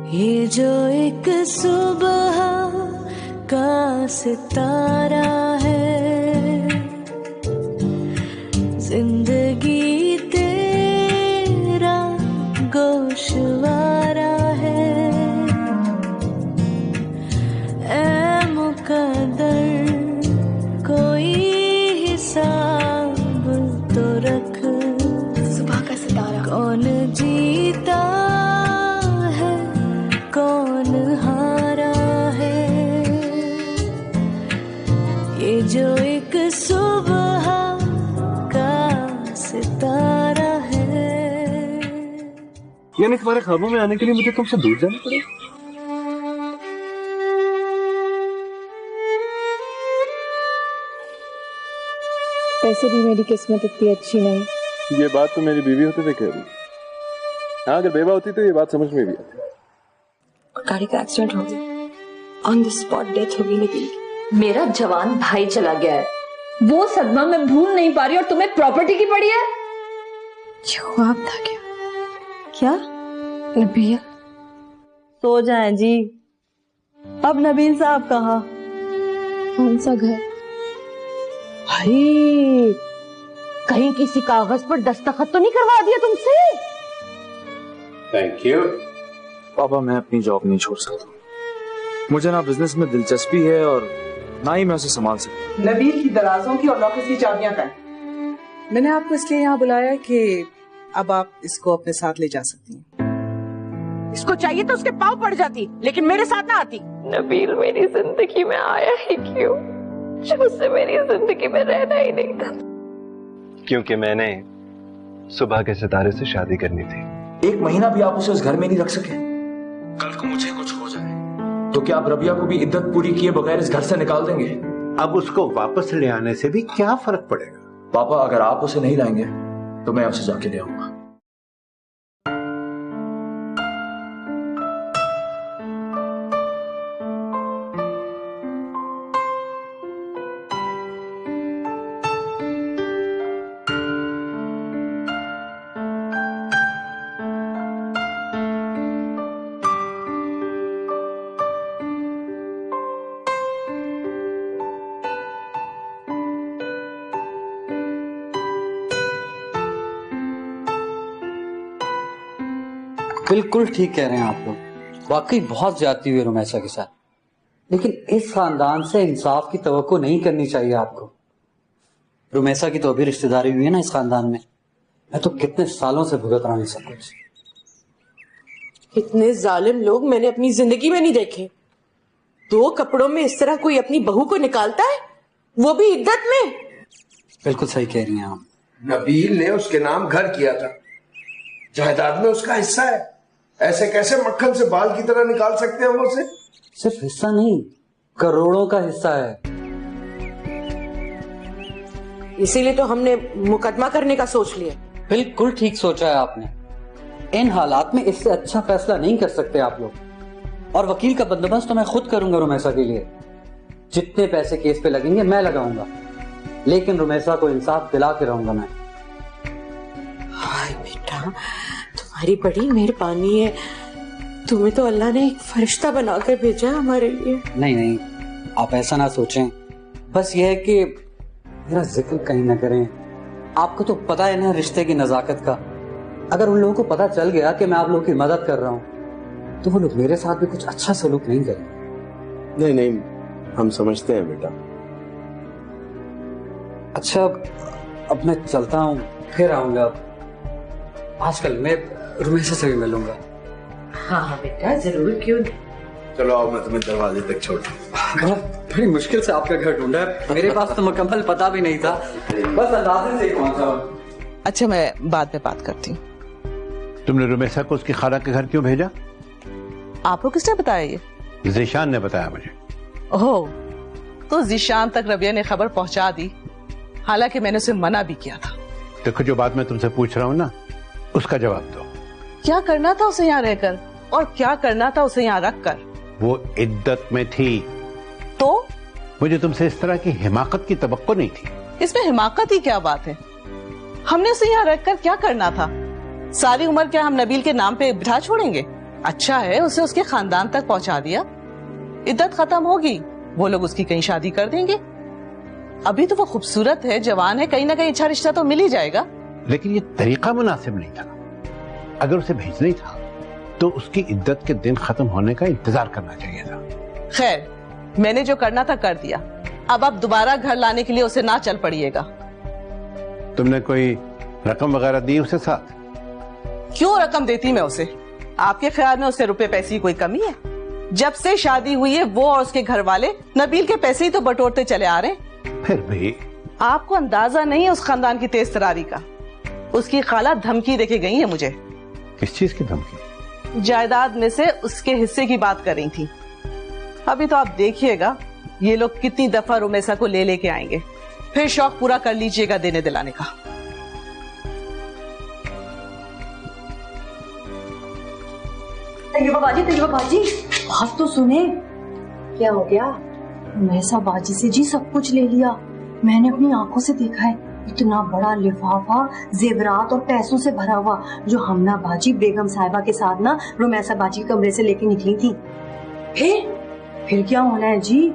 ये जो एक सुबह का सितारा है, जिंदगी तेरा गोशवारा है। ऐ मुकद्दर कोई हिसाब तो रख, सुबह का सितारा। कौन जीता है कौन हारा है, ये जो एक सुबह का सितारा है। यानी तुम्हारे ख्वाबों में आने के लिए मुझे तुमसे दूर जाना पड़ेगा? वैसे भी मेरी किस्मत इतनी अच्छी नहीं। ये बात तो मेरी बीवी होते हुए कह रही। हाँ, अगर बेवा होती तो ये बात समझ में भी आती। गाड़ी का एक्सीडेंट हो गया, ऑन द स्पॉट डेथ हो गई नबील की। मेरा जवान भाई चला गया है, वो सदमा मैं भूल नहीं पा रही और तुम्हें प्रॉपर्टी की पड़ी है। ये ख्वाब था क्या? क्या नबील? सो जाएं जी। अब नबील साहब कहाँ? कौन सा घर? भाई कहीं किसी कागज पर दस्तखत तो नहीं करवा दिया तुमसे? Thank you. पापा, मैं अपनी जॉब नहीं छोड़ सकता। मुझे ना बिजनेस में दिलचस्पी है और ना ही मैं उसे संभाल सकता। नबील की दराजों की और लॉकर्स की चाबियां कहाँ? मैंने आपको इसलिए यहाँ बुलाया कि अब आप इसको अपने साथ ले जा सकती हैं। इसको चाहिए तो उसके पाँव पड़ जाती, लेकिन मेरे साथ ना आती। नबील मेरी जिंदगी में आया ही क्यों, जब उससे मेरी जिंदगी में रहना ही नहीं था? क्योंकि मैंने सुबह के सितारे से शादी करनी थी। एक महीना भी आप उसे उस घर में नहीं रख सके। कल को मुझे कुछ हो जाए तो क्या आप रबिया को भी इद्दत पूरी किए बगैर इस घर से निकाल देंगे? अब उसको वापस ले आने से भी क्या फर्क पड़ेगा? पापा, अगर आप उसे नहीं लाएंगे तो मैं उसे जाके ले आऊंगा। बिल्कुल ठीक कह रहे हैं आप लोग, वाकई बहुत ज्यादती हुई रुमैसा के साथ। लेकिन इस खानदान से इंसाफ की तवक्को नहीं करनी चाहिए आपको। रुमैसा की तो अभी रिश्तेदारी हुई है ना इस खानदान में। मैं तो कितने सालों से भुगत रहा हूं सब कुछ। इतने जालिम लोग मैंने अपनी जिंदगी में नहीं देखे। 2 कपड़ों में इस तरह कोई अपनी बहू को निकालता है, वो भी इद्दत में। बिल्कुल सही कह रही हैं आप। नबील ने उसके नाम घर किया था, जायदाद में उसका हिस्सा है। ऐसे कैसे मक्खन से बाल की तरह निकाल सकते हैं हम उसे? सिर्फ हिस्सा नहीं, करोड़ों का हिस्सा है। इसीलिए तो हमने मुकदमा करने का सोच लिया। बिल्कुल ठीक सोचा है आपने। इन हालात में इससे अच्छा फैसला नहीं कर सकते आप लोग। और वकील का बंदोबस्त तो मैं खुद करूंगा रुमैसा के लिए। जितने पैसे केस पे लगेंगे मैं लगाऊंगा, लेकिन रुमैसा को इंसाफ दिला के रहूंगा मैं। हाय बेटा, तुम्हारी बड़ी मेहरबानी है। तुम्हें तो अल्लाह ने एक फरिश्ता बनाकर भेजा है हमारे लिए। नहीं नहीं, आप ऐसा ना सोचें। बस यह है कि मेरा जिक्र कहीं ना करें। आपको तो पता है ना रिश्ते की नजाकत का। अगर उन लोगों को पता चल गया कि मैं आप लोगों की मदद कर रहा हूं तो वो लोग मेरे साथ भी कुछ अच्छा सलूक नहीं करें। नहीं नहीं, हम समझते हैं बेटा। अच्छा, अब मैं चलता हूँ, फिर आऊंगा। आजकल मैं रुमैसा से भी मिलूंगा। हाँ बेटा, जरूर, क्यों नहीं। चलो आओ, मैं तुम्हें दरवाजे तक छोड़ता हूँ। बड़ी मुश्किल से आपका घर ढूंढा है। मेरे पास तो मुकम्मल पता भी नहीं था, बस अंदाजे से ही पहुंचा। अच्छा, मैं बाद में बात करती हूँ। तुमने रुमैसा को उसकी खाला के घर क्यों भेजा? आपको किसने बताया ये? ज़ीशान ने बताया मुझे। ओह, तो ज़ीशान तक रबिया ने खबर पहुंचा दी, हालांकि मैंने उसे मना भी किया था। देखो, जो बात मैं तुमसे पूछ रहा हूँ ना, उसका जवाब दो। क्या करना था उसे यहाँ रहकर और क्या करना था उसे यहाँ रखकर? वो इद्दत में थी। तो मुझे तुमसे इस तरह की हिमाकत की तवक्को नहीं थी। इसमें हिमाकत ही क्या बात है? हमने उसे यहाँ रखकर क्या करना था? सारी उम्र क्या हम नबील के नाम पे बिठा छोड़ेंगे? अच्छा है उसे उसके खानदान तक पहुंचा दिया, इद्दत खत्म होगी, वो लोग उसकी कहीं शादी कर देंगे। अभी तो वो खूबसूरत है, जवान है, कहीं ना कहीं अच्छा रिश्ता तो मिल ही जाएगा। लेकिन ये तरीका मुनासिब नहीं था। अगर उसे भेजना ही था तो उसकी इद्दत के दिन खत्म होने का इंतजार करना चाहिए था। खैर, मैंने जो करना था कर दिया, अब आप दोबारा घर लाने के लिए उसे ना चल पड़िएगा। तुमने कोई रकम वगैरह दी उसे साथ? क्यों रकम देती मैं उसे? आपके ख्याल में उससे रुपए पैसे की कोई कमी है? जब से शादी हुई है वो और उसके घर वाले नबील के पैसे ही तो बटोरते चले आ रहे हैं। फिर भी आपको अंदाजा नहीं है उस खानदान की तेज तरारी का। उसकी खाला धमकी देके गई है मुझे। किस चीज की धमकी? जायदाद में से उसके हिस्से की बात कर रही थी। अभी तो आप देखिएगा ये लोग कितनी दफा रुमैसा को ले लेके आएंगे, फिर शौक पूरा कर लीजिएगा देने दिलाने का। तैयबा बाजी बात तो सुने। क्या हो गया? मैसा बाजी से जी सब कुछ ले लिया। मैंने अपनी आंखों से देखा है, इतना बड़ा लिफाफा जेवरात और पैसों से भरा हुआ जो हमना बाजी बेगम साहिबा के साथ ना रुमैसा बाजी के कमरे से लेके निकली थी। फिर क्या होना है जी?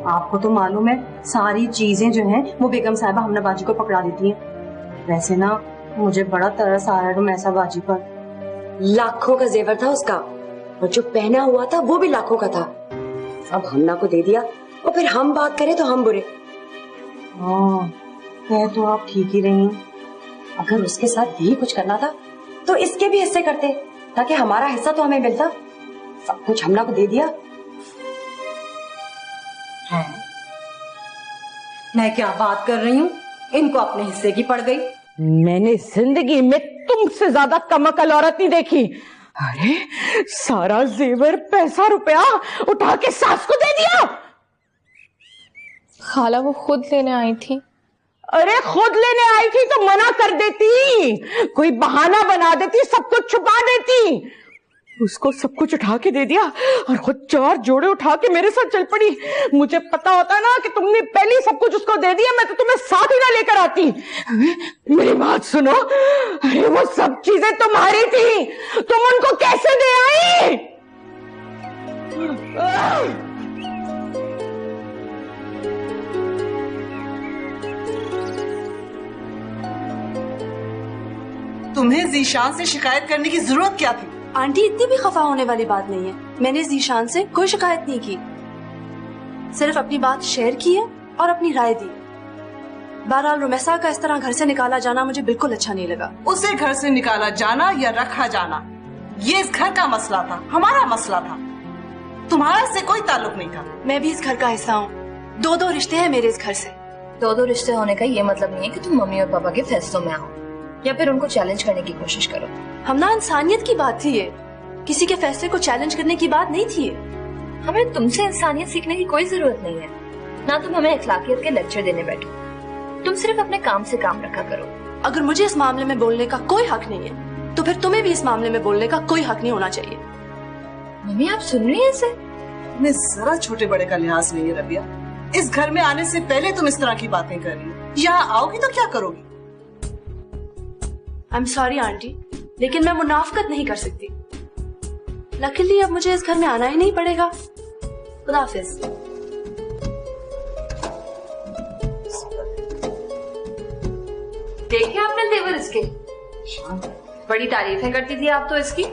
आपको तो मालूम है सारी चीजें जो हैं वो बेगम साहिबा हमना बाजी को पकड़ा देती हैं। वैसे ना मुझे बड़ा तरस आ रहा है रुमैसा बाजी पर। लाखों का जेवर था उसका और जो पहना हुआ था वो भी लाखों का था। अब हमना को दे दिया और फिर हम बात करें तो हम बुरे। हाँ, कह तो आप ठीक ही रही। अगर उसके साथ यही कुछ करना था तो इसके भी हिस्से करते ताकि हमारा हिस्सा तो हमें मिलता। सब कुछ हमना को दे दिया। है मैं क्या बात कर रही हूँ, इनको अपने हिस्से की पड़ गई। मैंने जिंदगी में तुमसे ज्यादा कमअकल औरत नहीं देखी। अरे सारा जेवर पैसा रुपया उठा के सास को दे दिया। खाला वो खुद लेने आई थी। अरे खुद लेने आई थी तो मना कर देती, कोई बहाना बना देती, सब कुछ छुपा देती। उसको सब कुछ उठा के दे दिया और खुद 4 जोड़े उठा के मेरे साथ चल पड़ी। मुझे पता होता ना कि तुमने पहले सब कुछ उसको दे दिया, मैं तो तुम्हें साथ ही ना लेकर आती। मेरी बात सुनो, अरे वो सब चीजें तुम्हारी थी, तुम उनको कैसे दे आई? तुम्हें जीशान से शिकायत करने की जरूरत क्या थी? आंटी इतनी भी खफा होने वाली बात नहीं है। मैंने जीशान से कोई शिकायत नहीं की, सिर्फ अपनी बात शेयर की है और अपनी राय दी। बहरहाल रुमैसा का इस तरह घर से निकाला जाना मुझे बिल्कुल अच्छा नहीं लगा। उसे घर से निकाला जाना या रखा जाना ये इस घर का मसला था, हमारा मसला था, तुम्हारा इससे कोई ताल्लुक नहीं था। मैं भी इस घर का हिस्सा हूँ। 2 रिश्ते हैं मेरे इस घर से। 2 रिश्ते होने का ये मतलब नहीं है कि तुम मम्मी और पापा के फैसलों में आओ या फिर उनको चैलेंज करने की कोशिश करो। हमना इंसानियत की बात थी ये, किसी के फैसले को चैलेंज करने की बात नहीं थी ये। हमें तुमसे इंसानियत सीखने की कोई जरूरत नहीं है, ना तुम हमें अखलाकियत के लेक्चर देने बैठो। तुम सिर्फ अपने काम से काम रखा करो। अगर मुझे इस मामले में बोलने का कोई हक नहीं है तो फिर तुम्हें भी इस मामले में बोलने का कोई हक नहीं होना चाहिए। मम्मी आप सुन रही हैं इसे? मैं जरा छोटे बड़े का लिहाज नहीं है रबिया। इस घर में आने से पहले तुम इस तरह की बातें कर रही हो, यहाँ आओगी तो क्या करोगी? आई एम सॉरी आंटी, लेकिन मैं मुनाफकत नहीं कर सकती। लकीली अब मुझे इस घर में आना ही नहीं पड़ेगा। खुदा हाफिज। देखे आपने तेवर इसके? बड़ी तारीफें करती थी आप तो इसकी।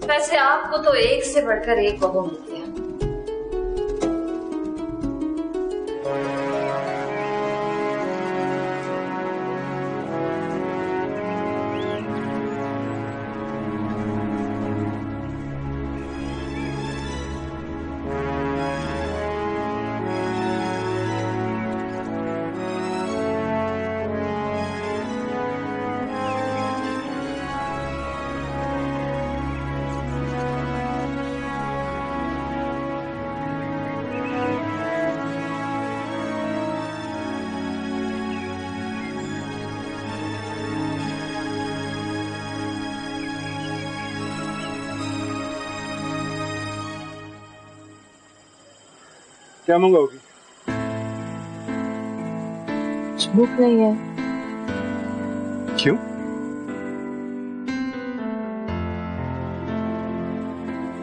वैसे आपको तो एक से बढ़कर एक बहू मिलती है। क्या मंगाओगी? भूख नहीं है। क्यों?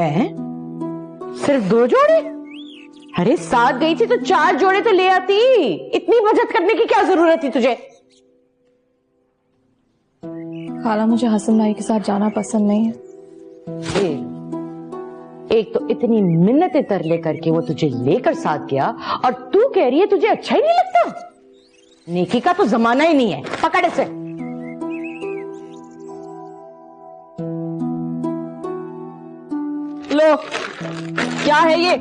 हैं? सिर्फ 2 जोड़े? अरे साथ गई थी तो 4 जोड़े तो ले आती। इतनी बचत करने की क्या जरूरत थी तुझे? खाला मुझे हसन भाई के साथ जाना पसंद नहीं है। एक तो इतनी मिन्नतें तरले करके वो तुझे लेकर साथ गया और तू कह रही है तुझे अच्छा ही नहीं लगता? नेकी का तो जमाना ही नहीं है। पकड़ इसे। लो, क्या है ये?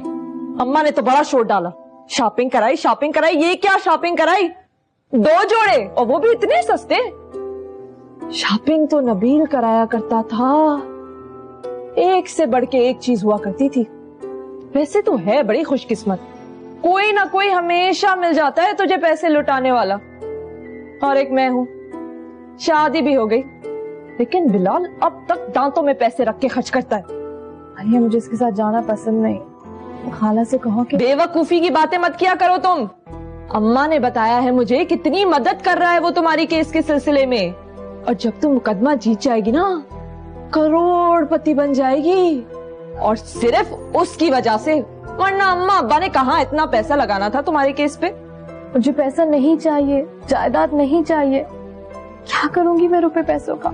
अम्मा ने तो बड़ा शोर डाला। शॉपिंग कराई, शॉपिंग कराई। ये क्या शॉपिंग कराई? 2 जोड़े, और वो भी इतने सस्ते। शॉपिंग तो नबील कराया करता था। एक से बढ़ के एक चीज हुआ करती थी। वैसे तो है बड़ी खुशकिस्मत, कोई ना कोई हमेशा मिल जाता है तुझे पैसे लुटाने वाला। और एक मैं हूं, शादी भी हो गई, लेकिन बिलाल अब तक दांतों में पैसे रख के खर्च करता है। भैया मुझे इसके साथ जाना पसंद नहीं। खाला से कहो कि बेवकूफी की बातें मत किया करो तुम। अम्मा ने बताया है मुझे कितनी मदद कर रहा है वो तुम्हारी केस के सिलसिले में। और जब तुम मुकदमा जीत जाएगी ना, करोड़पति बन जाएगी, और सिर्फ उसकी वजह से। वरना अम्मा अब्बा ने कहा इतना पैसा लगाना था तुम्हारे केस पे। मुझे पैसा नहीं चाहिए, जायदाद नहीं चाहिए। क्या करूंगी मैं रुपए पैसों का?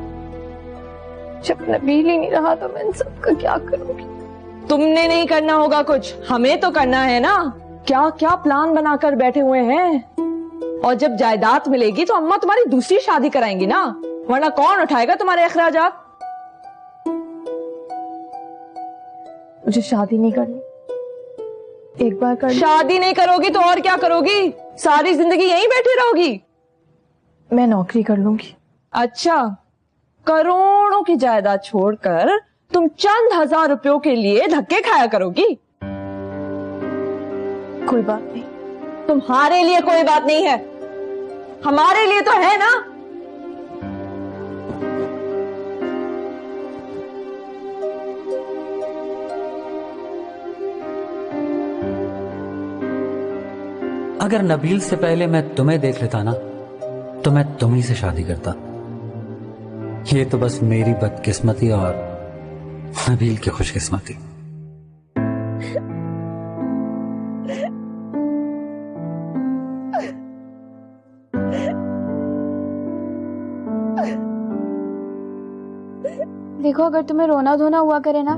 जब नबील ही नहीं रहा तो मैं इन सबका क्या करूंगी? तुमने नहीं करना होगा कुछ, हमें तो करना है ना। क्या क्या प्लान बनाकर बैठे हुए हैं। और जब जायदाद मिलेगी तो अम्मा तुम्हारी दूसरी शादी कराएंगी ना, वरना कौन उठाएगा तुम्हारे अखराजात? मुझे शादी नहीं करनी। एक बार कर शादी नहीं करोगी तो और क्या करोगी? सारी जिंदगी यहीं बैठी रहोगी? मैं नौकरी कर लूंगी। अच्छा, करोड़ों की जायदाद छोड़कर तुम चंद 1000 रुपयों के लिए धक्के खाया करोगी? कोई बात नहीं। तुम्हारे लिए कोई बात नहीं है, हमारे लिए तो है ना। अगर नबील से पहले मैं तुम्हें देख लेता ना, तो मैं तुम्ही से शादी करता। ये तो बस मेरी बदकिस्मती और नबील की खुशकिस्मती। देखो, अगर तुम्हें रोना धोना हुआ करे ना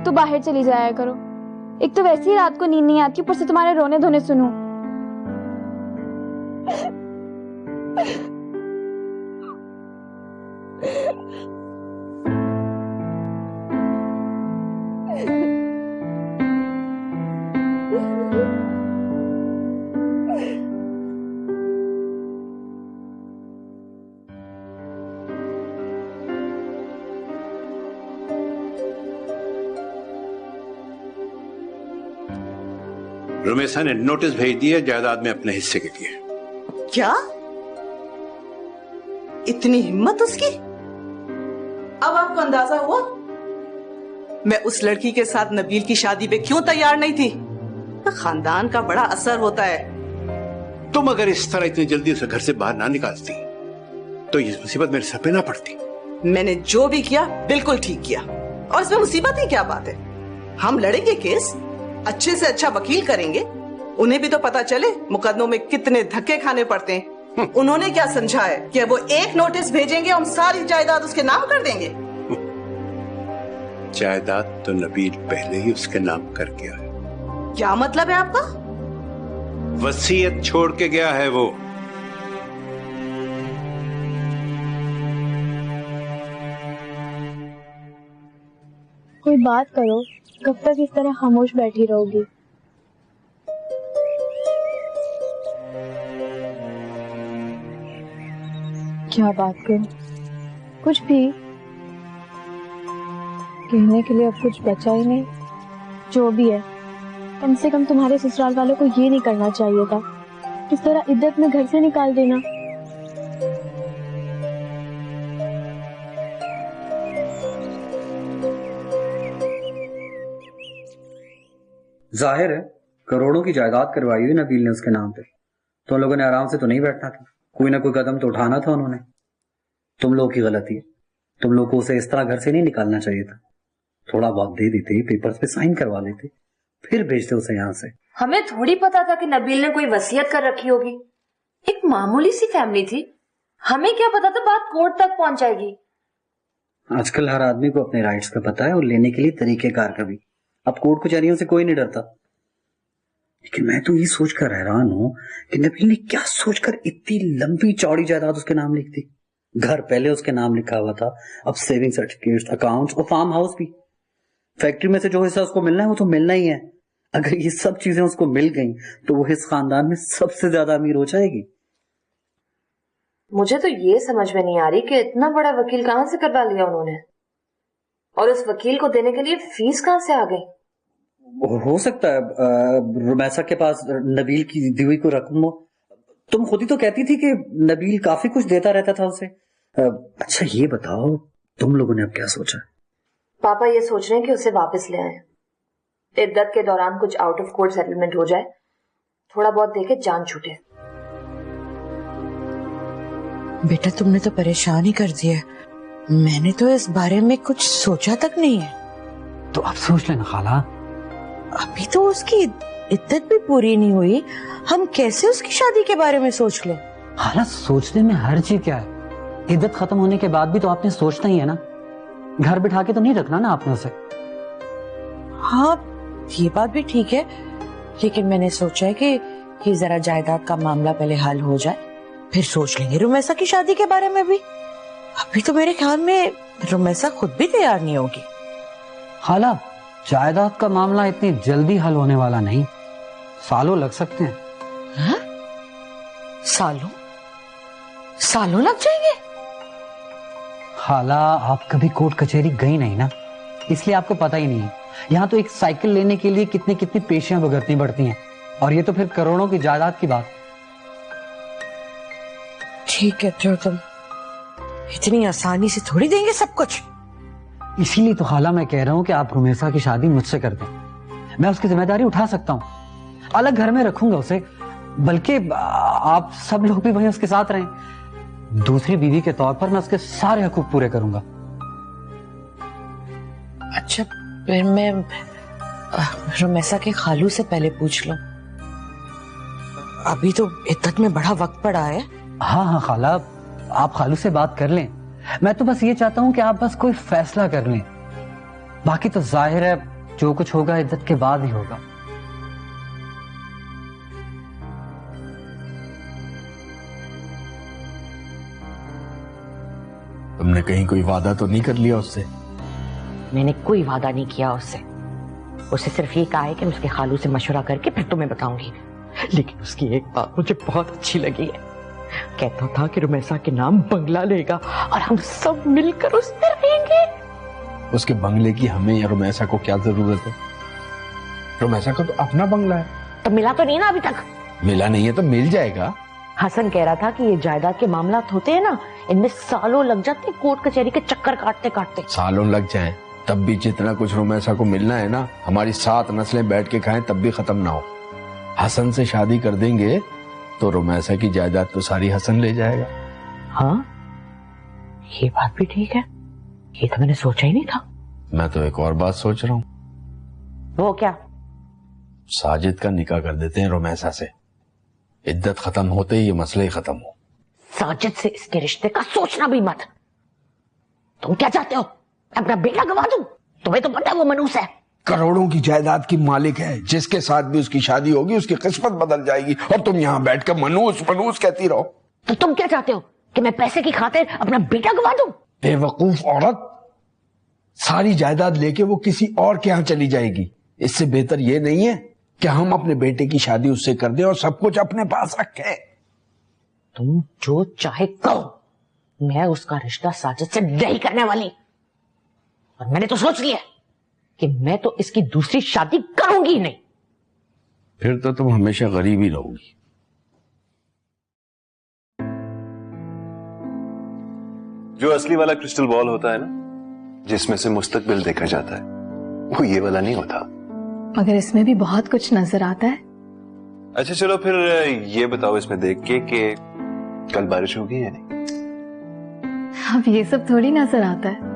तो बाहर चली जाया करो। एक तो वैसे ही रात को नींद नहीं आती, ऊपर से तुम्हारे रोने धोने सुनूं। रुमेसा ने नोटिस भेज दिया जायदाद में अपने हिस्से के लिए। क्या? इतनी हिम्मत उसकी? अब आपको अंदाजा हुआ मैं उस लड़की के साथ नबील की शादी पे क्यों तैयार नहीं थी? खानदान का बड़ा असर होता है। तुम अगर इस तरह इतनी जल्दी उसे घर से बाहर ना निकालती तो ये मुसीबत मेरे सर पे ना पड़ती। मैंने जो भी किया बिल्कुल ठीक किया, और इसमें मुसीबत की क्या बात है? हम लड़ेंगे केस, अच्छे से अच्छा वकील करेंगे, उन्हें भी तो पता चले मुकदमों में कितने धक्के खाने पड़ते हैं। उन्होंने क्या समझा है कि वो एक नोटिस भेजेंगे, हम सारी जायदाद उसके नाम कर देंगे? जायदाद तो नबील पहले ही उसके नाम कर गया है। क्या मतलब है आपका? वसीयत छोड़ के गया है वो। कोई बात करो, कब तक इस तरह खामोश बैठी रहोगी? क्या बात करूं? कुछ भी कहने के लिए अब कुछ बचा ही नहीं। जो भी है, कम से कम तुम्हारे ससुराल वालों को ये नहीं करना चाहिए था, इस तरह इद्दत में घर से निकाल देना। जाहिर है करोड़ों की जायदाद करवाई हुई नबील ने उसके नाम पे, तो लोगों ने आराम से तो नहीं बैठना था, कोई ना कोई कदम तो उठाना था उन्होंने। तुम लोगों की गलती है, तुम लोग को उसे इस तरह घर से नहीं निकालना चाहिए था, थोड़ा बहुत दे देते, पेपर्स पे साइन करवा लेते, फिर भेजते उसे यहाँ से। हमें थोड़ी पता था कि नबील ने कोई वसीयत कर रखी होगी। एक मामूली सी फैमिली थी, हमें क्या पता था बात कोर्ट तक पहुंच जाएगी। आजकल हर आदमी को अपने राइट्स का पता है और लेने के लिए तरीकेकार का भी। अब कोर्ट कचहरियों से कोई नहीं डरता। लेकिन मैं तो ये सोचकर हैरान हूं कि नबील ने क्या सोचकर इतनी लंबी चौड़ी जायदाद उसके नाम लिख दी। घर पहले उसके नाम लिखा हुआ था, अब सेविंग सर्टिफिकेट्स, अकाउंट्स और फार्म हाउस भी। फैक्ट्री में से जो हिस्सा उसको मिलना है वो तो मिलना ही है। अगर ये सब चीजें उसको मिल गई तो वो इस खानदान में सबसे ज्यादा अमीर हो जाएगी। मुझे तो ये समझ में नहीं आ रही कि इतना बड़ा वकील कहां से करवा लिया उन्होंने, और उस वकील को देने के लिए फीस कहां से आ गई। हो सकता है रुमैसा के पास नबील की दी हुई को रकम हो। तुम खुद ही तो कहती थी कि नबील काफी कुछ देता रहता था उसे। अच्छा ये बताओ, तुम लोगों ने अब क्या सोचा? पापा ये सोच रहे हैं कि उसे वापस ले आए। इद्दत के दौरान कुछ आउट ऑफ कोर्ट सेटलमेंट हो जाए, थोड़ा बहुत देके जान छूटे। बेटा तुमने तो परेशान ही कर दिया। मैंने तो इस बारे में कुछ सोचा तक नहीं है। तो अब सोच लेना खाला। अभी तो उसकी इद्दत भी पूरी नहीं हुई, हम कैसे उसकी शादी के बारे में सोच लें? खाला सोचने में हर चीज क्या है। इद्दत खत्म होने के बाद भी तो आपने सोचना ही है ना। घर बिठा के तो नहीं रखना ना आपने उसे। हाँ ये बात भी ठीक है, लेकिन मैंने सोचा है कि जरा जायदाद का मामला पहले हल हो जाए, फिर सोच लेंगे रुमैसा की शादी के बारे में भी। अभी तो मेरे ख्याल में रुमैसा खुद भी तैयार नहीं होगी। खाला जायदाद का मामला इतनी जल्दी हल होने वाला नहीं, सालों लग सकते हैं। हा? सालों लग जाएंगे? खाला आप कभी कोर्ट कचहरी गई नहीं ना, इसलिए आपको पता ही नहीं है। यहाँ तो एक साइकिल लेने के लिए कितनी कितनी पेशियां भुगतनी पड़ती हैं, और ये तो फिर करोड़ों की जायदाद की बात। ठीक कहते हो तुम, इतनी आसानी से थोड़ी देंगे सब कुछ। इसीलिए तो खाला मैं कह रहा हूँ कि आप रुमैसा की शादी मुझसे कर दें। मैं उसकी जिम्मेदारी उठा सकता हूँ, अलग घर में रखूंगा उसे, बल्कि आप सब लोग भी वहीं उसके साथ रहें। दूसरी बीवी के तौर पर मैं उसके सारे हकूक पूरे करूंगा। अच्छा फिर मैं रुमैसा के खालू से पहले पूछ लूं। अभी तो इद्दत में बड़ा वक्त पड़ा है। हाँ खाला, आप खालू से बात कर लें। मैं तो बस ये चाहता हूँ कि आप बस कोई फैसला कर लें, बाकी तो जाहिर है जो कुछ होगा इद्दत के बाद ही होगा। तुमने कहीं कोई वादा तो नहीं कर लिया उससे? मैंने कोई वादा नहीं किया उससे। उसे सिर्फ ये कहा है कि मैं उसके खालू से मशवरा करके फिर तुम्हें बताऊंगी। लेकिन उसकी एक बात मुझे बहुत अच्छी लगी है। कहता था कि रुमैसा के नाम बंगला लेगा और हम सब मिलकर उस पर रहेंगे। उसके बंगले की हमें या रुमैसा को क्या जरूरत है? रुमैसा का तो अपना बंगला है। तो मिला तो नहीं ना अभी तक? मिला नहीं है तो मिल जाएगा। हसन कह रहा था कि ये जायदाद के मामला होते हैं ना, इनमें सालों लग जाते कोर्ट कचहरी के चक्कर काटते काटते। सालों लग जाएं, तब भी जितना कुछ रुमैसा को मिलना है ना, हमारी 7 नस्लें बैठ के खाएं तब भी खत्म ना हो। हसन से शादी कर देंगे तो रुमैसा की जायदाद तो सारी हसन ले जाएगा। हाँ ये बात भी ठीक है, ये तो मैंने सोचा ही नहीं था। मैं तो एक और बात सोच रहा हूँ। वो क्या? साजिद का निकाह कर देते हैं रुमैसा से, इद्दत खत्म होते ही ये मसले ही खत्म हो। साजिद से इसके रिश्ते का सोचना भी मत। तुम क्या चाहते हो, अपना बेटा गवा दूं? तुम्हें तो पता है वो मनूस है, करोड़ों की जायदाद की मालिक है। जिसके साथ भी उसकी शादी होगी उसकी किस्मत बदल जाएगी, और तुम यहाँ बैठकर मनूस मनूस कहती रहो। तो तुम क्या चाहते हो कि मैं पैसे की खातिर अपना बेटा गवा दूं? बेवकूफ औरत, सारी जायदाद लेके वो किसी और के यहाँ चली जाएगी। इससे बेहतर ये नहीं है कि हम अपने बेटे की शादी उससे कर दें और सब कुछ अपने पास रखें। तुम जो चाहे कहो, मैं उसका रिश्ता साजिद से नहीं करने वाली। और मैंने तो सोच लिया कि मैं तो इसकी दूसरी शादी करूंगी नहीं। फिर तो तुम हमेशा गरीब ही रहोगी। जो असली वाला क्रिस्टल बॉल होता है ना, जिसमें से मुस्तकबिल देखा जाता है, वो ये वाला नहीं होता। मगर इसमें भी बहुत कुछ नजर आता है। अच्छा चलो फिर ये बताओ इसमें देख के कि कल बारिश होगी या नहीं? अब ये सब थोड़ी नजर आता है।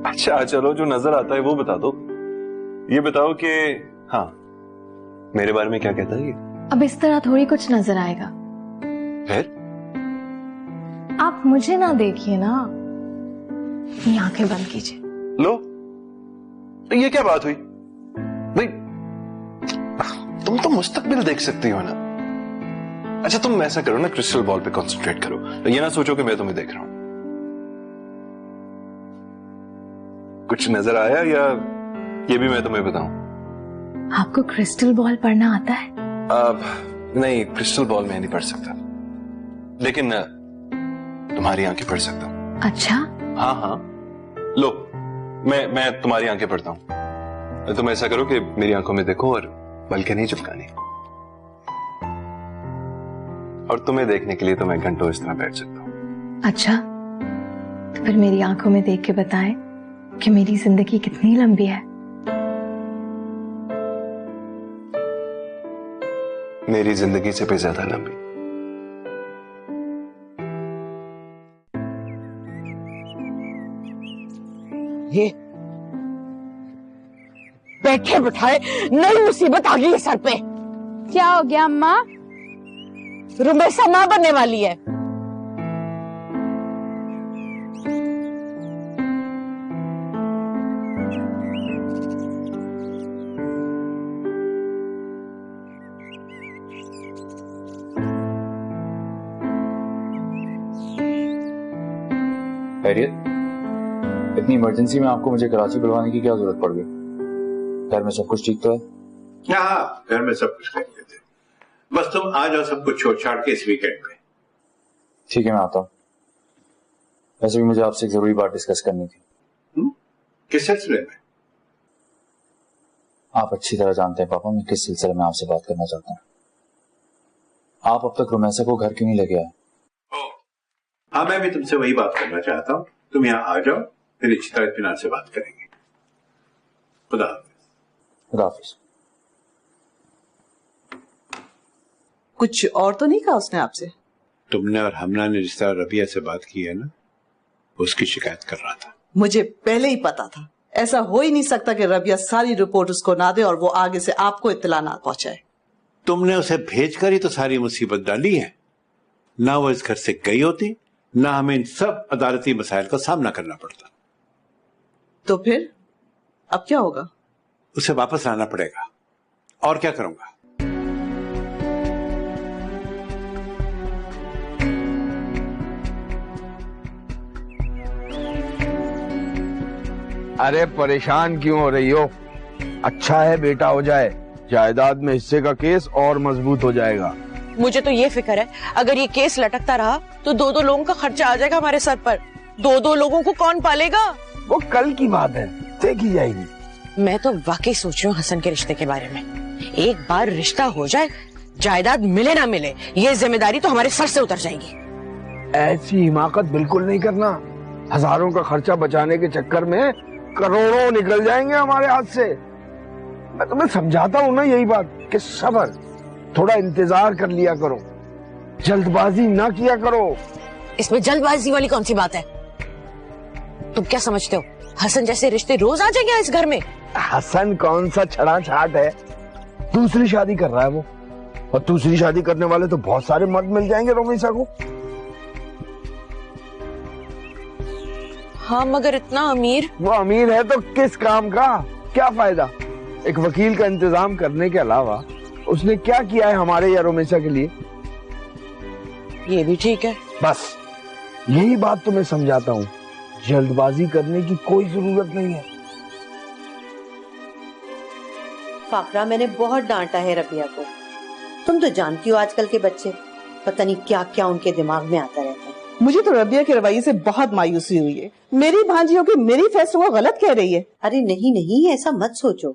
अच्छा चलो, जो नजर आता है वो बता दो। ये बताओ कि हाँ, मेरे बारे में क्या कहता है ये? अब इस तरह थोड़ी कुछ नजर आएगा। फिर आप मुझे ना देखिए ना, अपनी आंखें बंद कीजिए। लो, तो ये क्या बात हुई भाई? तुम तो मुस्तकबिल देख सकती हो ना। अच्छा तुम ऐसा करो ना, क्रिस्टल बॉल पे कंसंट्रेट करो, तो ये ना सोचो कि मैं तुम्हें देख रहा हूं। कुछ नजर आया या ये भी मैं तुम्हें बताऊं? आपको क्रिस्टल बॉल पढ़ना आता है? नहीं, क्रिस्टल बॉल मैं नहीं पढ़ सकता, लेकिन तुम्हारी आंखें पढ़ सकता हूं। अच्छा? हाँ हाँ, लो मैं तुम्हारी आंखें पढ़ता हूं। तुम ऐसा करो कि मेरी आंखों में देखो और बल्कि नहीं चुपकानी। और तुम्हें देखने के लिए तो मैं घंटों इस तरह बैठ सकता हूं। अच्छा, तो फिर मेरी आंखों में देख के बताएं कि मेरी जिंदगी कितनी लंबी है। मेरी जिंदगी से भी ज्यादा लंबी। ये बैठे बिठाए नई मुसीबत आ गई है सर पे। क्या हो गया अम्मा? रुमैसा मां बनने वाली है। खैरियत? इतनी इमरजेंसी में आपको मुझे कराची बुलवाने की क्या जरूरत पड़ गई? घर में सब कुछ ठीक तो है? हाँ, घर में सब कुछ खैरियत है। बस तुम आ जाओ सब कुछ छोड़ छाड़ के इस वीकेंड में। ठीक है, मैं आता हूँ। वैसे भी मुझे आपसे एक जरूरी बात डिस्कस करनी थी। किस सिलसिले में? आप अच्छी तरह जानते हैं पापा, मैं किस सिलसिले में आपसे बात करना चाहता हूँ। आप अब तक रुमैसा को घर क्यों नहीं लेके आए? हाँ, मैं भी तुमसे वही बात करना चाहता हूँ। तुम यहाँ आ जाओ, फिर अच्छी तरह इत्मीनान से बात करेंगे। खुदा हाफिज। खुदा हाफिज। कुछ और तो नहीं कहा उसने आपसे? तुमने और हमना ने रिश्ता रबिया से बात की है ना, उसकी शिकायत कर रहा था। मुझे पहले ही पता था, ऐसा हो ही नहीं सकता कि रबिया सारी रिपोर्ट उसको ना दे और वो आगे से आपको इत्तला ना पहुंचाए। तुमने उसे भेजकर ही तो सारी मुसीबत डाली है। ना वो इस घर से गई होती, ना हमें इन सब अदालती मसाइल का सामना करना पड़ता। तो फिर अब क्या होगा? उसे वापस लाना पड़ेगा। और क्या करूंगा? अरे परेशान क्यों हो रही हो? अच्छा है बेटा हो जाए, जायदाद में हिस्से का केस और मजबूत हो जाएगा। मुझे तो ये फिक्र है, अगर ये केस लटकता रहा तो दो लोगों का खर्चा आ जाएगा हमारे सर पर। दो लोगों को कौन पालेगा? वो कल की बात है, देखी जाएगी। मैं तो वाकई सोच रही हूँ हसन के रिश्ते के बारे में। एक बार रिश्ता हो जाए, जायदाद मिले ना मिले, ये जिम्मेदारी तो हमारे सर से उतर जाएगी। ऐसी हिमाकत बिल्कुल नहीं करना। हजारों का खर्चा बचाने के चक्कर में करोड़ों निकल जाएंगे हमारे हाथ से। मैं तुम्हें समझाता हूँ ना यही बात कि सब्र, थोड़ा इंतजार कर लिया करो, जल्दबाजी ना किया करो। इसमें जल्दबाजी वाली कौन सी बात है? तुम क्या समझते हो, हसन जैसे रिश्ते रोज आ जाएंगे इस घर में? हसन कौन सा छड़ा छाट है? दूसरी शादी कर रहा है वो, और दूसरी शादी करने वाले तो बहुत सारे मर्द मिल जाएंगे रोमिसा को। हाँ, मगर इतना अमीर? वो अमीर है तो किस काम का? क्या फायदा? एक वकील का इंतजाम करने के अलावा उसने क्या किया है हमारे या रोमेशा के लिए? ये भी ठीक है। बस यही बात तो मैं समझाता हूँ, जल्दबाजी करने की कोई जरूरत नहीं है। फाकरा, मैंने बहुत डांटा है रबिया को। तुम तो जानती हो आजकल के बच्चे, पता नहीं क्या क्या उनके दिमाग में आता रहता है। मुझे तो रबिया के रवैये से बहुत मायूसी हुई है। मेरी भांजी होकर मेरी फैसलों को गलत कह रही है। अरे नहीं नहीं, ऐसा मत सोचो।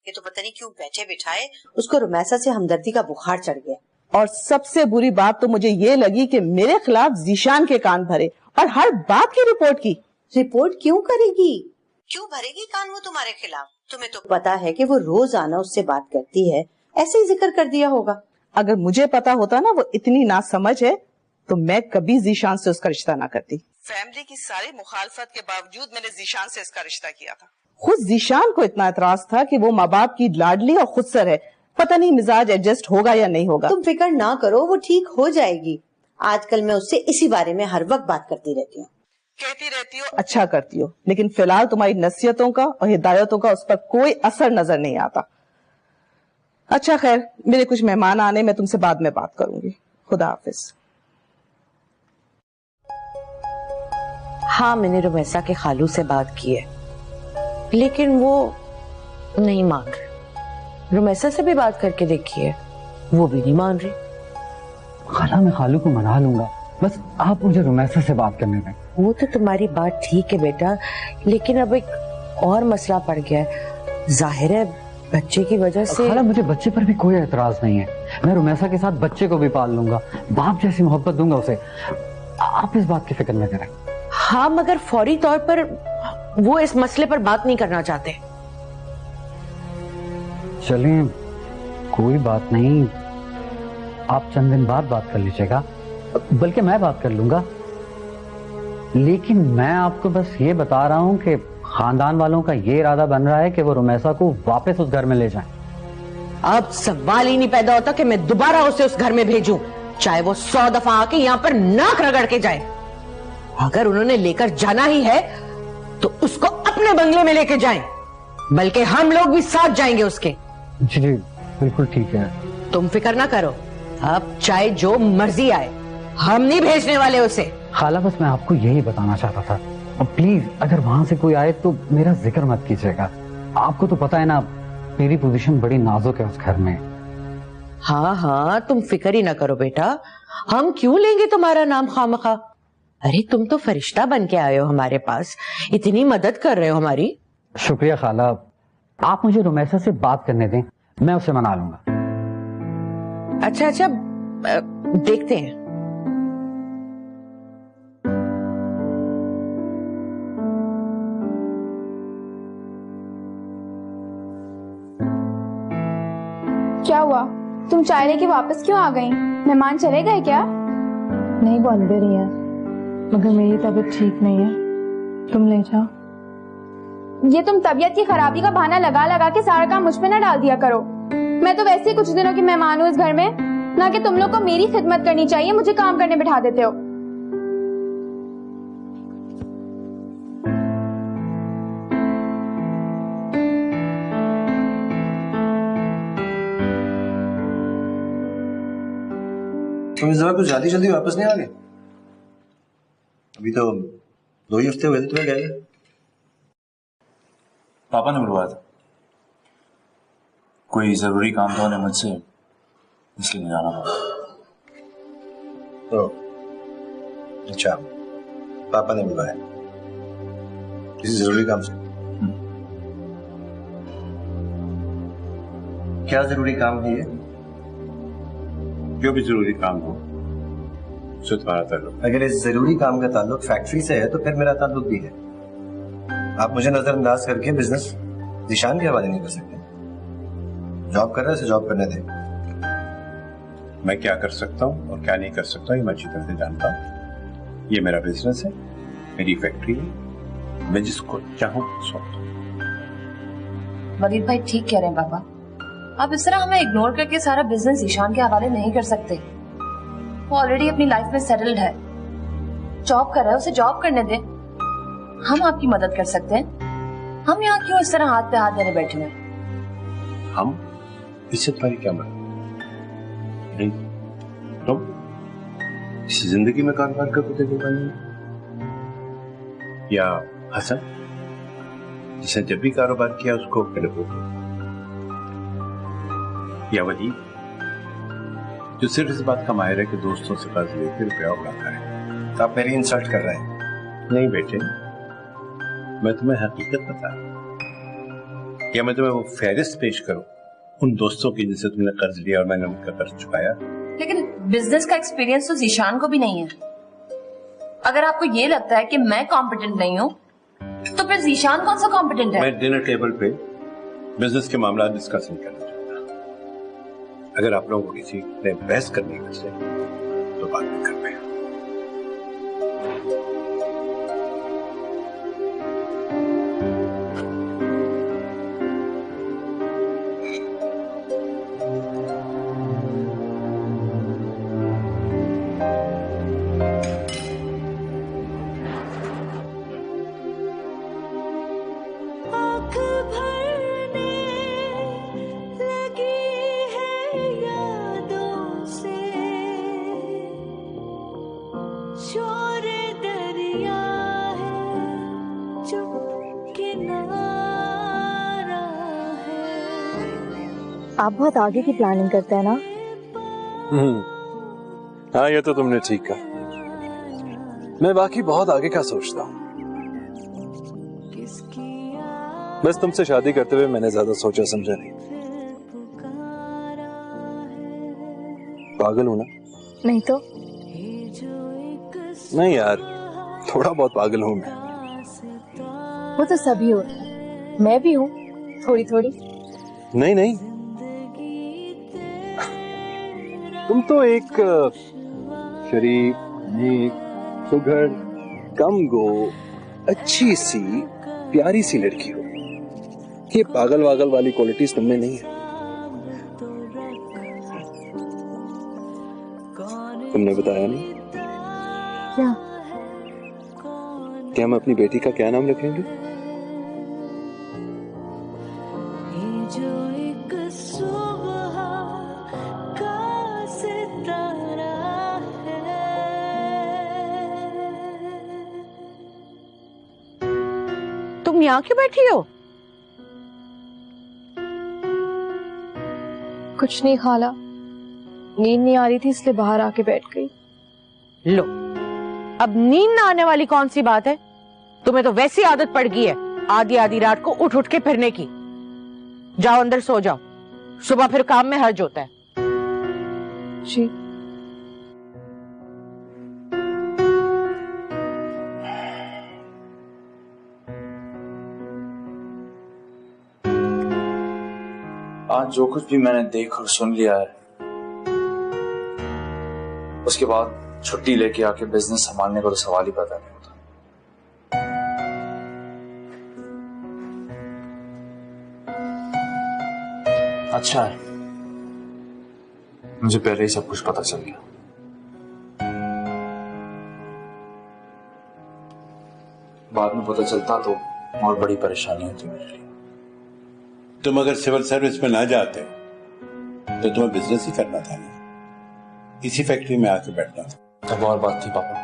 ये तो पता नहीं क्यों बैठे बिठाए उसको रुमैसा से हमदर्दी का बुखार चढ़ गया। और सबसे बुरी बात तो मुझे ये लगी कि मेरे खिलाफ जीशान के कान भरे और हर बात की रिपोर्ट की। रिपोर्ट क्यों करेगी? क्यों भरेगी कान वो तुम्हारे खिलाफ? तुम्हें तो पता है कि वो रोज आना उससे बात करती है, ऐसे ही जिक्र कर दिया होगा। अगर मुझे पता होता ना वो इतनी नासमझ है तो मैं कभी जीशान से उसका रिश्ता ना करती। फैमिली की सारी मुखालफत के बावजूद मैंने जीशान से इसका रिश्ता किया था। खुद जीशान को इतना एतराज था कि वो माँ बाप की लाडली और खुदसर है, पता नहीं मिजाज एडजस्ट होगा या नहीं होगा। तुम फिक्र ना करो, वो ठीक हो जाएगी। आजकल मैं उससे इसी बारे में हर वक्त बात करती रहती हूँ। कहती रहती हो, अच्छा करती हो, लेकिन फिलहाल तुम्हारी नसीहतों का और हिदायतों का उस पर कोई असर नजर नहीं आता। अच्छा खैर, मेरे कुछ मेहमान आने, मैं तुमसे बाद में बात करूंगी। खुदा हाफिज। हाँ, मैंने रुमैसा के खालू से बात की है, लेकिन वो नहीं मान रहे। रुमैसा से भी बात करके देखी है, वो भी नहीं मान रही। खाला, मैं खालू को मना लूंगा, बस आप मुझे रुमैसा से बात करने दें। वो तो तुम्हारी बात ठीक है बेटा, लेकिन अब एक और मसला पड़ गया है। जाहिर है बच्चे की वजह से। खाला, मुझे बच्चे पर भी कोई एतराज नहीं है, मैं रुमैसा के साथ बच्चे को भी पाल लूंगा, बाप जैसी मोहब्बत दूंगा उसे। आप इस बात की फिक्र न करें। हाँ, मगर फौरी तौर पर वो इस मसले पर बात नहीं करना चाहते। चलें, कोई बात नहीं, आप चंद दिन बाद बात कर लीजिएगा, बल्कि मैं बात कर लूंगा। लेकिन मैं आपको बस ये बता रहा हूं कि खानदान वालों का ये इरादा बन रहा है कि वो रुमैसा को वापस उस घर में ले जाएं। अब सवाल ही नहीं पैदा होता कि मैं दोबारा उसे उस घर में भेजूं, चाहे वो 100 दफा आके यहाँ पर नाक रगड़ के जाए। अगर उन्होंने लेकर जाना ही है तो उसको अपने बंगले में लेके जाएं, बल्कि हम लोग भी साथ जाएंगे उसके। जी जी, बिल्कुल ठीक है। तुम फिक्र ना करो, अब चाहे जो मर्जी आए, हम नहीं भेजने वाले उसे। खाला, बस मैं आपको यही बताना चाहता था, और प्लीज अगर वहां से कोई आए तो मेरा जिक्र मत कीजिएगा। आपको तो पता है ना, मेरी पोजीशन बड़ी नाजुक है उस घर में। हाँ हाँ, तुम फिक्र ही ना करो बेटा, हम क्यों लेंगे तुम्हारा नाम खामखा। अरे तुम तो फरिश्ता बन के आए हो हमारे पास, इतनी मदद कर रहे हो हमारी। शुक्रिया खाला, आप मुझे रुमैसा से बात करने दें, मैं उसे मना लूंगा। अच्छा अच्छा, देखते हैं। क्या हुआ, तुम चाय लेके वापस क्यों आ गई? मेहमान चले गए क्या? नहीं, वो अंदर ही है, मगर मेरी तबीयत ठीक नहीं है, तुम ले जाओ। ये तुम तबीयत की खराबी का बहाना लगा लगा के सारा काम मुझ पे ना डाल दिया करो। मैं तो वैसे ही कुछ दिनों की मेहमान हूँ इस घर में, ना कि तुम लोग को मेरी खिदमत करनी चाहिए, मुझे काम करने बिठा देते हो। तुम इस दफा कुछ जल्दी जल्दी वापस नहीं आ गए? अभी तो 2 ही हफ्ते हुए थे तुम्हें गए। पापा ने बुलवाया था, कोई जरूरी काम था उन्हें मुझसे, इसलिए नहीं जाना पड़ा। तो अच्छा, पापा ने बुलवाया किसी जरूरी काम से? क्या जरूरी काम है ये? जो भी जरूरी काम हो उससे तुम्हारा ताल्लुक। अगर इस जरूरी काम का ताल्लुक फैक्ट्री से है तो फिर मेरा ताल्लुक भी है। आप मुझे नजरअंदाज करके बिजनेस जीशान के हवाले नहीं कर सकते। जॉब कर रहे हैं, जॉब करने दें। मैं क्या कर सकता हूँ और क्या नहीं कर सकता ये मैं अच्छी तरह से जानता हूँ। ये मेरा बिजनेस है, मेरी फैक्ट्री है, मैं जिसको चाहूँ सौंपता हूँ। वलीद भाई ठीक कह रहे हैं पापा, आप इस तरह हमें इग्नोर करके सारा बिजनेस ईशान के हवाले नहीं कर सकते। वो ऑलरेडी अपनी लाइफ में सेटल्ड है, जॉब कर रहा है, उसे जॉब करने दें। हम आपकी मदद कर सकते हैं, हम यहाँ क्यों इस तरह हाथ पे हाथ देने बैठे हैं? हम इससे तुम्हारी क्या मदद? नहीं तुम इस जिंदगी में कारोबार कर तो देखो या हसन जिसने जब भी कारोबार किया उसको पहले बोलो, या वही जो सिर्फ इस बात का माहिर है कि दोस्तों से कर्ज लेकर रुपया उड़ाता है। तो आप मेरी इंसल्ट कर रहे हैं? नहीं बेटे, मैं तुम्हें हकीकत बता रहा हूं। क्या मैं तुम्हें वो फहरिस्त पेश करूं उन दोस्तों की जिनसे तुमने कर्ज लिया और मैंने उनका कर्ज चुकाया? लेकिन बिजनेस का एक्सपीरियंस तो जीशान को भी नहीं है। अगर आपको ये लगता है कि मैं कॉम्पिटेंट नहीं हूँ तो फिर जीशान कौन सा कॉम्पिटेंट है? मैं डिनर टेबल पे बिजनेस के मामला डिस्कस नहीं करना चाहता। अगर आप लोगों को किसी ने बहस करनी है तो बाद में कर पाए। आप बहुत आगे की प्लानिंग करते हैं ना। हाँ, ये तो तुमने ठीक कहा। मैं बाकी बहुत आगे का सोचता हूँ। बस तुमसे शादी करते हुए मैंने ज्यादा सोचा समझा नहीं। पागल हूं ना? नहीं तो। नहीं यार, थोड़ा बहुत पागल हूं मैं। वो तो सभी होते हैं, मैं भी हूँ थोड़ी थोड़ी। नहीं नहीं, तुम तो एक शरीफ, नेक, सुघड़, कम गो, अच्छी सी, प्यारी सी लड़की हो। ये पागल वागल वाली क्वालिटीज तुममें नहीं है। तुमने बताया नहीं क्या कि हम अपनी बेटी का क्या नाम रखेंगे? जो एक सुबह का सितारा है। तुम यहाँ क्यों बैठी हो? कुछ नहीं खाला, नींद नहीं आ रही थी इसलिए बाहर आके बैठ गई। लो, अब नींद ना आने वाली कौन सी बात है? तुम्हें तो वैसी आदत पड़ गई है आधी आधी रात को उठ उठ के फिरने की। जाओ अंदर सो जाओ, सुबह फिर काम में हर्ज होता है। जी। आज जो कुछ भी मैंने देख और सुन लिया है, उसके बाद छुट्टी लेके आके बिजनेस संभालने का तो सवाल ही पैदा नहीं होता। अच्छा है, मुझे पहले ही सब कुछ पता चल गया। बाद में पता चलता तो और बड़ी परेशानी होती मेरे लिए। तुम अगर सिविल सर्विस में ना जाते तो तुम्हें बिजनेस ही करना था ना, इसी फैक्ट्री में आके बैठना था। अब और बात थी पापा,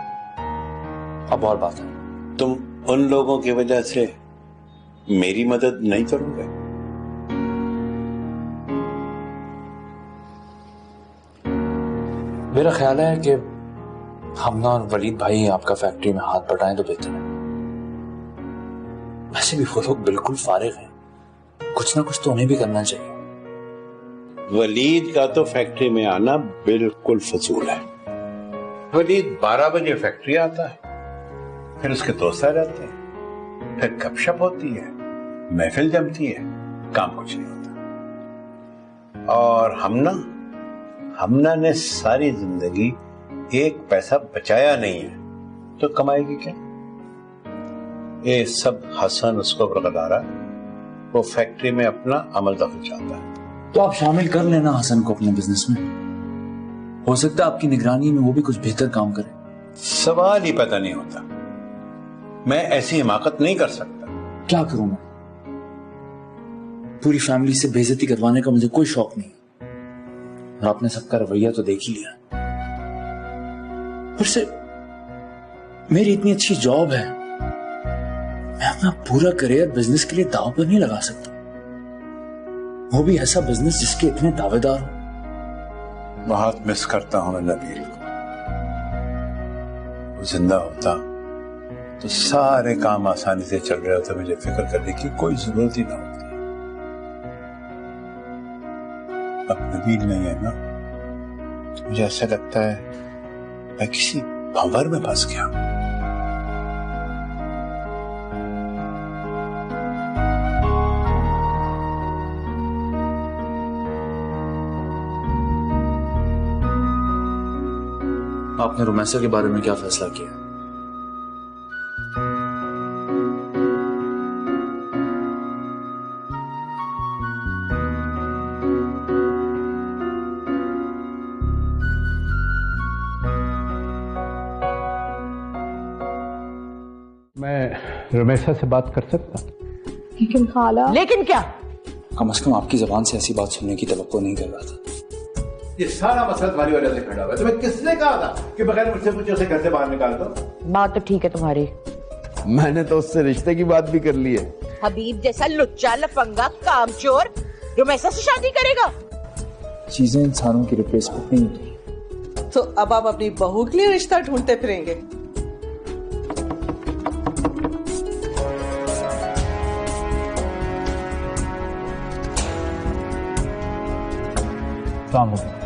अब और बात है। तुम उन लोगों की वजह से मेरी मदद नहीं करोगे? मेरा ख्याल है कि हमना और वलीद भाई आपका फैक्ट्री में हाथ बटाएं तो बेहतर है। वैसे भी वो लोग बिल्कुल फारिग हैं, कुछ ना कुछ तो उन्हें भी करना चाहिए। वलीद का तो फैक्ट्री में आना बिल्कुल फजूल है। वलीद 12 बजे फैक्ट्री आता है, फिर उसके दोस्त आ जाते हैं, फिर गपशप होती है, महफिल जमती है, काम कुछ नहीं होता। और हमना ने सारी जिंदगी एक पैसा बचाया नहीं है, तो कमाएगी क्या? ये सब हसन उसको बरकरार है, वो फैक्ट्री में अपना अमल दखल चाहता है। तो आप शामिल कर लेना हसन को अपने बिजनेस में, हो सकता है आपकी निगरानी में वो भी कुछ बेहतर काम करे। सवाल ही पता नहीं होता। मैं ऐसी हिमाकत नहीं कर सकता। क्या करूं मैं? पूरी फैमिली से बेइज्जती करवाने का मुझे कोई शौक नहीं, और आपने सबका रवैया तो देख ही लिया। फिर से मेरी इतनी अच्छी जॉब है, मैं अपना पूरा करियर बिजनेस के लिए दांव पर नहीं लगा सकता, वो भी ऐसा बिजनेस जिसके इतने दावेदार हो। बहुत मिस करता हूं मैं नबील को। वो जिंदा होता तो सारे काम आसानी से चल रहे होते, मुझे फिक्र करने की कोई जरूरत ही ना होती। अब नबील नहीं है ना, तो मुझे ऐसा लगता है मैं किसी भंवर में फंस गया। आपने रुमैसा के बारे में क्या फैसला किया? मैं रमेशा से बात कर सकता? लेकिन खाला। लेकिन क्या? कम से कम आपकी जबान से ऐसी बात सुनने की तवक्को नहीं कर रहा था। ये सारा मसला तुम्हारी वजह से खड़ा हुआ है। तुम्हें किसने कहा था कि बगैर मुझसे पूछे उसे घर से बाहर निकाल दो? बात तो ठीक है तुम्हारी। मैंने तो उससे रिश्ते की बात भी कर ली है। हबीब जैसा लुच्चा लफंगा कामचोर रुमैसा से शादी करेगा? चीजें इंसानों की रिप्लेसमेंट नहीं होती। तो अब आप अपनी बहू के लिए रिश्ता ढूंढते फिरेंगे? काम हो गया।